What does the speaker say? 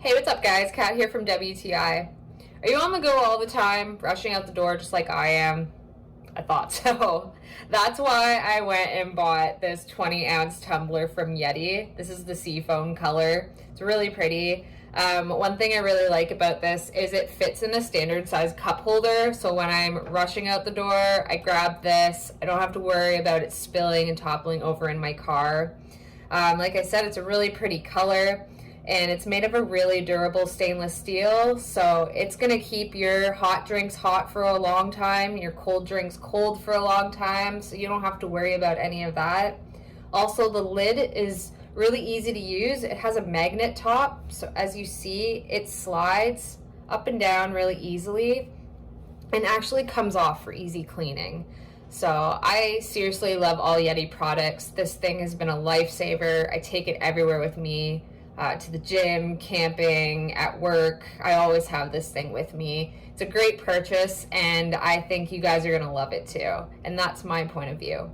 Hey, what's up guys? Kat here from WTI. Are you on the go all the time, rushing out the door just like I am? I thought so. That's why I went and bought this 20-ounce tumbler from YETI. This is the seafoam color. It's really pretty. One thing I really like about this is it fits in a standard size cup holder, so when I'm rushing out the door, I grab this. I don't have to worry about it spilling and toppling over in my car. Like I said, it's a really pretty color, and it's made of a really durable stainless steel, so it's gonna keep your hot drinks hot for a long time, your cold drinks cold for a long time, so you don't have to worry about any of that. Also, the lid is really easy to use. It has a magnet top, so as you see, it slides up and down really easily and actually comes off for easy cleaning. So I seriously love all YETI products. This thing has been a lifesaver. I take it everywhere with me. To the gym, camping, at work. I always have this thing with me. It's a great purchase, and I think you guys are gonna love it too. And that's my point of view.